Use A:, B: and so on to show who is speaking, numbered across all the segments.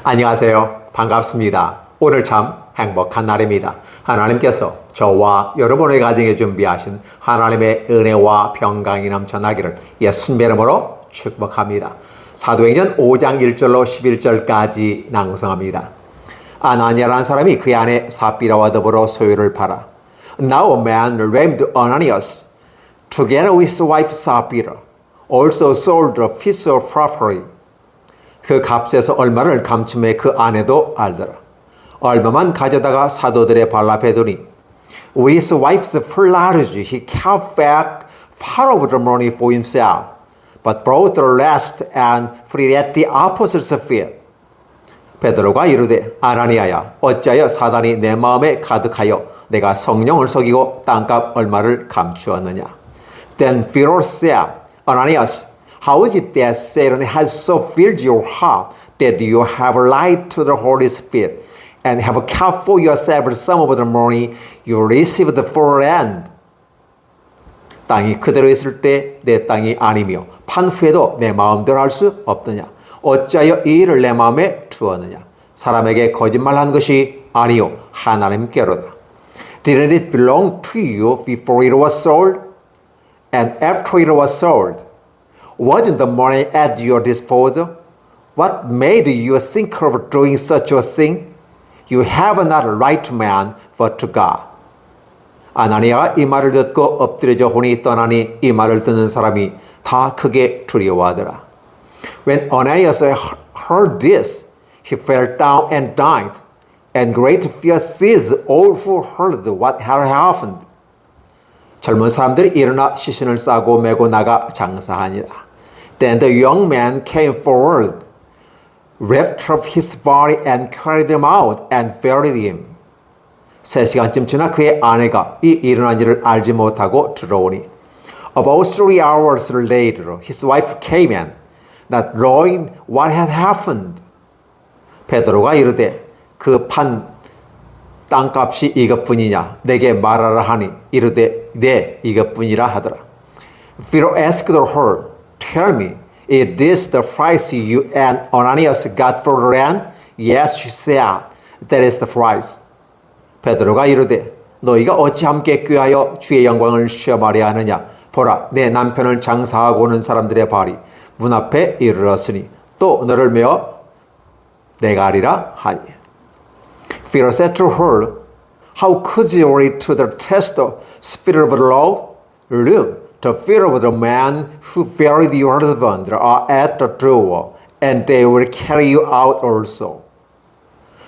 A: 안녕하세요. 반갑습니다. 오늘 참 행복한 날입니다. 하나님께서 저와 여러분의 가정에 준비하신 하나님의 은혜와 평강이 넘쳐나기를 예수님의 이름으로 축복합니다. 사도행전 5장 1절로 11절까지 낭송합니다. 아나니아라는 사람이 그 안에 삽비라와 더불어 소유를 팔아 Now a man named Ananias together with his wife Sapphira also sold a piece of property. 그 값에서 얼마를 감춤해 그 아내도 알더라. 얼마만 가져다가 사도들의 발 앞에 두니 With his wife's plage he kept back part of the money for himself, but brought the rest and freed at the apostles' feet. 베드로가 이르되 아나니아야 어찌하여 사단이 내 마음에 가득하여 내가 성령을 속이고 땅값 얼마를 감추었느냐. Then Pharaoh said, Ananias, how is it that Satan has so filled your heart that you have lied to the Holy Spirit and have kept for yourself some of the money you received for rent? 땅이 그대로 있을 때 내 땅이 아니며 판 후에도 내 마음대로 할 수 없느냐? 어찌하여 이 일을 내 마음에 두었느냐? 사람에게 거짓말한 것이 아니요 하나님께로다. Didn't it belong to you before it was sold? And after it was sold? Wasn't the money at your disposal? What made you think of doing such a thing? You have not a right man, but to God. 아나니아가 이 말을 듣고 엎드려져 혼이 떠나니 이 말을 듣는 사람이 다 크게 두려워하더라. When Ananias heard this, he fell down and died, and great fear seized all who heard what had happened. 젊은 사람들이 일어나 시신을 싸고 메고 나가 장사하니라. Then the young man came forward, wrapped up his body and carried him out and buried him. 3시간쯤 지나 그의 아내가 이 일어난 일을 알지 못하고 들어오니 About 3 hours later, his wife came in, not knowing what had happened. 베드로가 이르되 그 판 땅값이 이것뿐이냐 내게 말하라 하니 이르되 네 이것뿐이라 하더라. Pharaoh asked her, Tell me, is this the price you and Ananias got for the rent? Yes, she said, that is the price. 베드로가 이르되 너희가 어찌 함께 꾀하여 주의 영광을 시험하려 하느냐? 보라, 내 남편을 장사하고 오는 사람들의 발이 문 앞에 이르렀으니 또 너를 메어 내가 하리라 하니. Pharaoh said to her, How could you read to the test the spirit of the Lord? Look, the feet of the man who buried your husband are at the door, and they will carry you out also.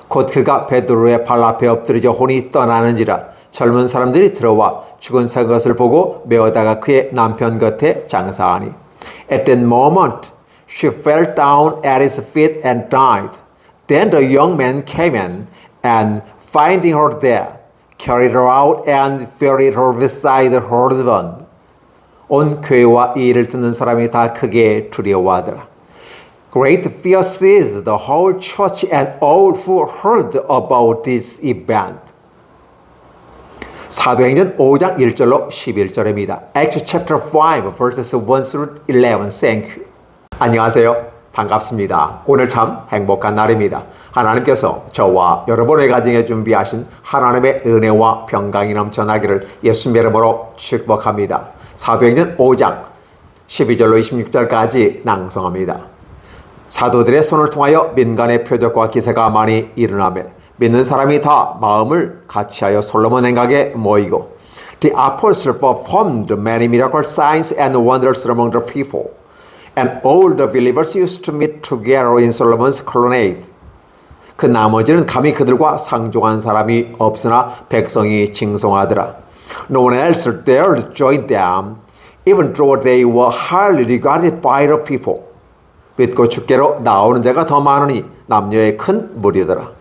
A: 곧 그가 베드로의 발 앞에 엎드리져 혼이 떠나는지라 젊은 사람들이 들어와 죽은 것을 보고 메어다가 그의 남편 곁에 장사하니. At that moment, she fell down at his feet and died. Then the young man came in, and finding her dead, carried her out and buried her beside her husband. 온 교회와 이 일을 듣는 사람이 다 크게 두려워하더라. Great fear seized the whole church and all who heard about this event. 사도행전 5장 1절로 11절입니다. Acts chapter 5 verses 1 through 11. Thank you. 안녕하세요. 반갑습니다. 오늘 참 행복한 날입니다. 하나님께서 저와 여러분의 가정에 준비하신 하나님의 은혜와 평강이 넘쳐나기를 예수님의 이름으로 축복합니다. 사도행전 5장 12절로 26절까지 낭송합니다. 사도들의 손을 통하여 민간의 표적과 기사가 많이 일어나며 믿는 사람이 다 마음을 같이하여 솔로몬 행각에 모이고 The apostles performed many miracle signs and wonders among the people, and all the believers used to meet together in Solomon's colonnade. 그 나머지는 감히 그들과 상종한 사람이 없으나 백성이 징송하더라. No one else dared join them, even though they were highly regarded by the people. 믿고 주께로 나오는 자가 더 많으니 남녀의 큰 무리더라.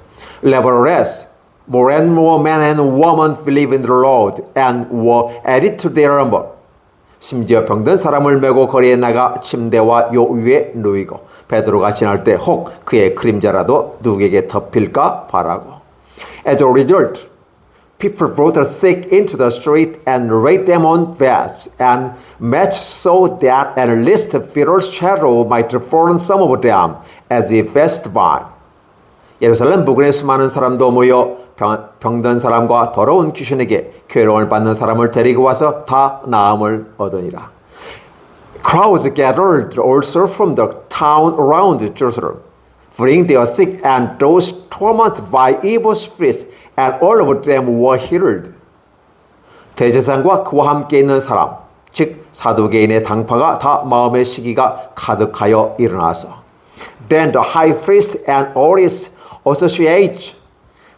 A: Nevertheless, more and more men and women believed in the Lord and were added to their number. 심지어 병든 사람을 메고 거리에 나가 침대와 요 위에 누이고 베드로가 지날 때 혹 그의 그림자라도 누구에게 덮일까 바라고. As a result, people brought the sick into the street and laid them on beds and mats so that at least Pharaoh's shadow might fall on some of them as he passed by. 예루살렘 부근의 수많은 사람도 모여 병든 사람과 더러운 귀신에게 괴로움을 받는 사람을 데리고 와서 다 나음을 얻으니라. Crowds gathered also from the town around Jerusalem, bringing their sick and those tormented by evil spirits, and all of them were healed. 대제사장과 그와 함께 있는 사람, 즉 사두개인의 당파가 다 마음의 시기가 가득하여 일어나서 Then the high priest and all his associates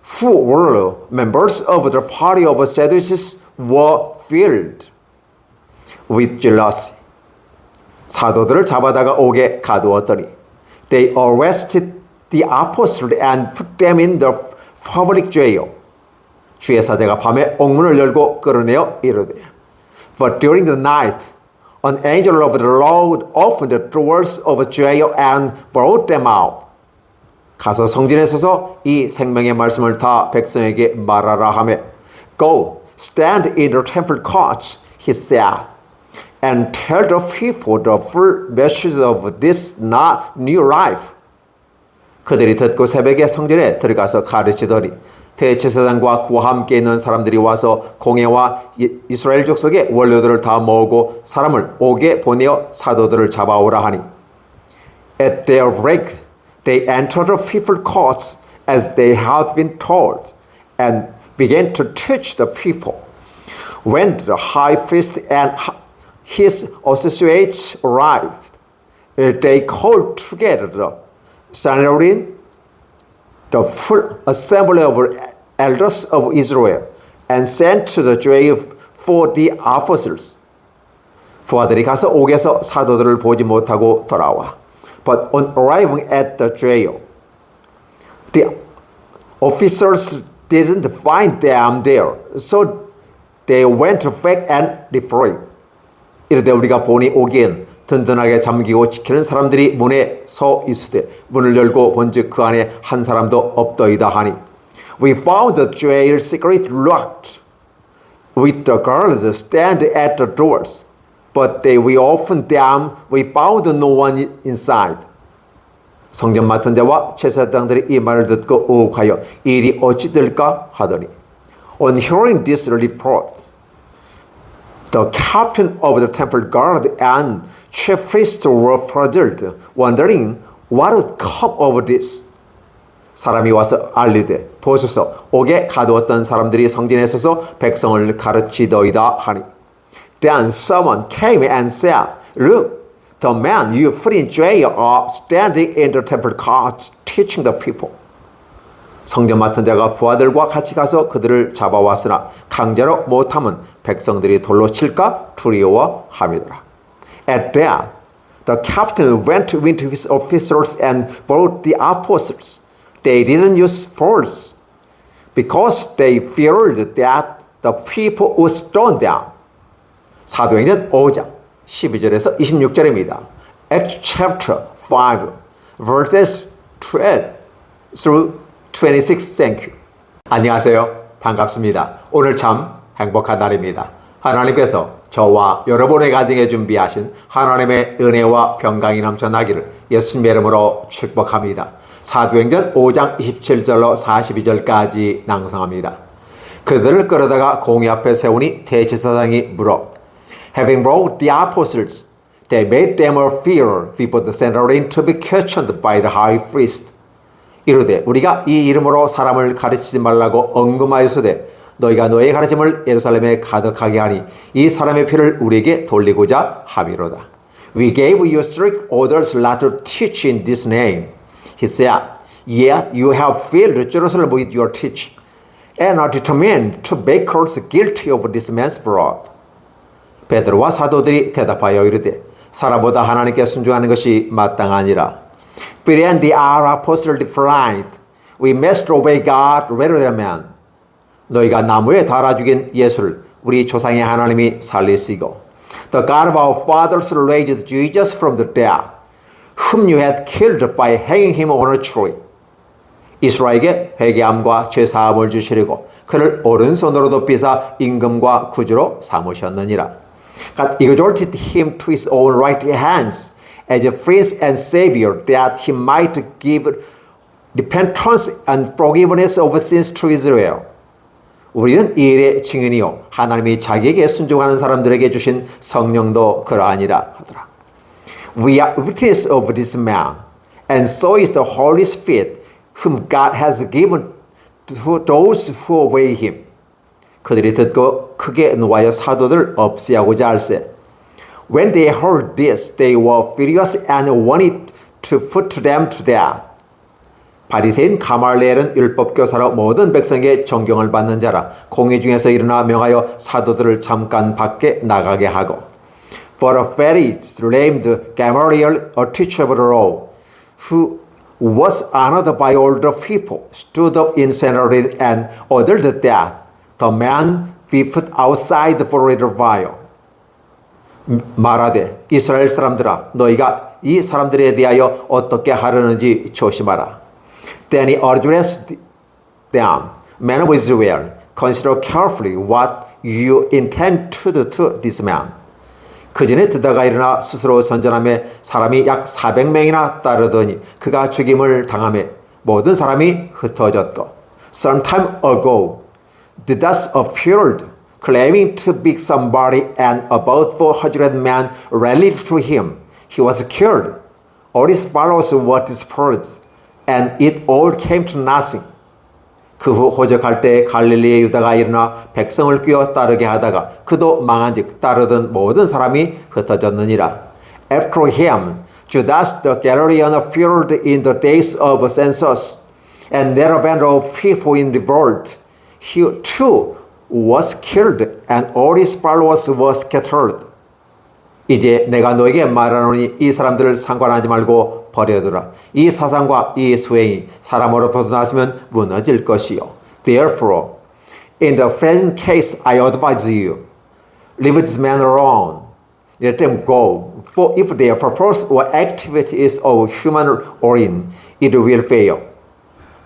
A: who were members of the party of Sadducees were filled with jealousy. 사도들을 잡아다가 옥에 가두었더니 They arrested the apostles and put them in the public jail. 주의 사제가 밤에 옥문을 열고 끌어내어 이르되 But during the night an angel of the Lord opened the doors of the jail and brought them out. 가서 성전에 서서 이 생명의 말씀을 다 백성에게 말하라 하며 Go, stand in the temple courts, he said, and tell the people the full message of this not new life. 그들이 듣고 새벽에 성전에 들어가서 가르치더니 대제사장과 그와 함께 있는 사람들이 와서 공회와 이스라엘 족속의 원로들을 다 모으고 사람을 옥에 보내어 사도들을 잡아오라 하니 At their break they entered the people courts as they had been told and began to teach the people. When the high priest and his associates arrived, they called together the Sanhedrin, the full assembly of elders of Israel, and sent to the jail for the apostles. 부하들이 가서 옥에서 사도들을 보지 못하고 돌아와. But on arriving at the jail, the officers didn't find them there, so they went back and reported. 이르되 우리가 보니 옥엔 든든하게 잠기고 지키는 사람들이 문에 서 있으되 문을 열고 본즉 그 안에 한 사람도 없더이다 하니 We found the jail secretly locked with the guards stand at the doors, but they we opened them, we found no one inside. 성전 맡은 자와 제사장들이 이 말을 듣고 의혹하여 이 일이 어찌 될까 하더니 On hearing this report, the captain of the temple guard and chief priests were puzzled, wondering what would come of this. 사람이 와서 알리되 보소서 옥에 가두었던 사람들이 성전에 서서 백성을 가르치더이다 하니 Then someone came and said, Look, the men you put in jail are standing in the temple courts teaching the people. 성전 맡은 자가 부하들과 같이 가서 그들을 잡아왔으나 강제로 못하면 백성들이 돌로 칠까 두려워함이더라. At that, the captain went with his officers and brought the apostles. They didn't use force because they feared that the people would stone them. 사도행전 5장 12절에서 26절입니다. Acts chapter 5 verses 12 through 26. Thank you. 안녕하세요. 반갑습니다. 오늘 참 행복한 날입니다. 하나님께서 저와 여러분의 가정에 준비하신 하나님의 은혜와 평강이 넘쳐나기를 예수님의 이름으로 축복합니다. 사도행전 5장 27절로 42절까지 낭송합니다. 그들을 끌어다가 공회 앞에 세우니 대제사장이 물어 Having brought the apostles, they made them appear before the Sanhedrin to be questioned by the high priest. 이르되 우리가 이 이름으로 사람을 가르치지 말라고 언금하였으되 너희가 너의 가르침을 예루살렘에 가득하게 하니 이 사람의 피를 우리에게 돌리고자 함이로다. We gave you strict orders not to teach in this name. He said, Yet you have filled Jerusalem with your teaching and are determined to make us guilty of this man's blood. 베드로와 사도들이 대답하여 이르되 사람보다 하나님께 순종하는 것이 마땅하니라. But when the apostles replied, We must obey God rather than man. 너희가 나무에 달아 죽인 예수를 우리 조상의 하나님이 살리시고 The God of our fathers raised Jesus from the dead, whom you had killed by hanging him on a tree. 이스라엘에게 회개함과 죄사함을 주시려고 그를 오른손으로 높이사 임금과 구주로 삼으셨느니라. God exalted him to his own right hands as a prince and savior that he might give repentance and forgiveness of sins to Israel. 우리는 이 일의 증인이요 하나님이 자기에게 순종하는 사람들에게 주신 성령도 그러하니라 하더라. We are witness of this man, and so is the Holy Spirit, whom God has given to those who obey him. 그들이 듣고 크게 노하여 사도들 없애하고자 할세. When they heard this, they were furious and wanted to put them to death. 바리새인 가말리엘은 율법교사로 모든 백성에게 존경을 받는 자라 공회 중에서 일어나 명하여 사도들을 잠깐 밖에 나가게 하고. But a Pharisee named Gamaliel, a teacher of the law, who was honored by all the people, stood up in Sanhedrin and ordered that the man be put outside for a little while. 말하되 이스라엘 사람들아 너희가 이 사람들에 대하여 어떻게 하려는지 조심하라. Then he addressed them, men of Israel, consider carefully what you intend to do to this man. 그 전에 드다가 일어나 스스로 선전하며 사람이 약 400명이나 따르더니 그가 죽임을 당하며 모든 사람이 흩어졌고. Some time ago, Didas appeared, claiming to be somebody, and about 400 men rallied to him. He was killed. All his followers were dispersed, and it all came to nothing. 그 후 호적할 때 갈릴리의 유다가 일어나 백성을 뀌어 따르게 하다가 그도 망한즉 따르던 모든 사람이 흩어졌느니라. After him, Judas the Galilean appeared in the days of census, and there were band of people in revolt. He too was killed, and all his followers were scattered. 이제 내가 너에게 말하노니 이 사람들을 상관하지 말고 버려두라. 이 사상과 이 수행이 사람으로부터 났으면 무너질 것이요. Therefore, in the present case, I advise you, leave this man alone. Let them go. For if their purpose or activity is of human origin, it will fail.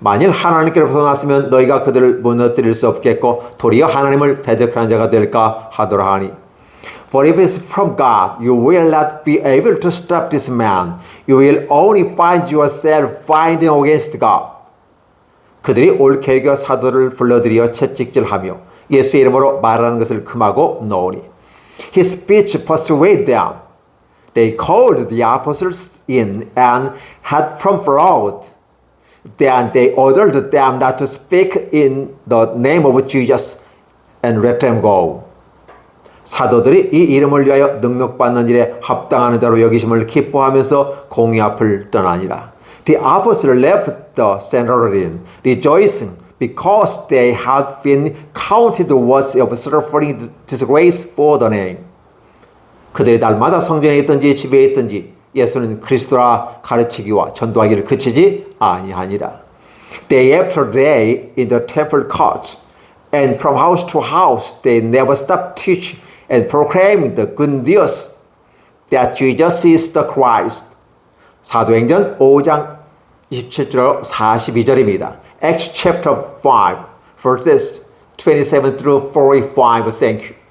A: 만일 하나님께로부터 났으면 너희가 그들을 무너뜨릴 수 없겠고 도리어 하나님을 대적하는 자가 될까 하더라 하니. For if it's from God, you will not be able to stop this man. You will only find yourself fighting against God. 그들이 옳게 여겨 사도를 불러들여 채찍질하며 예수의 이름으로 말하는 것을 금하고 놓으니. His speech persuaded them. They called the apostles in and had from flogged. Then they ordered them not to speak in the name of Jesus and let them go. 사도들이 이 이름을 위하여 능력받는 일에 합당하는 자로 여기심을 기뻐하면서 공의 앞을 떠나니라. The apostles left the Sanhedrin rejoicing because they had been counted worthy of suffering disgrace for the name. 그들이 날마다 성전에 있든지 집에 있든지 예수는 그리스도라 가르치기와 전도하기를 그치지 아니하니라. Day after day in the temple courts and from house to house they never stopped teaching and proclaiming the good news that Jesus is the Christ. 사도행전 5장 27절 42절입니다. Acts chapter 5 verses 27 through 45. Thank you.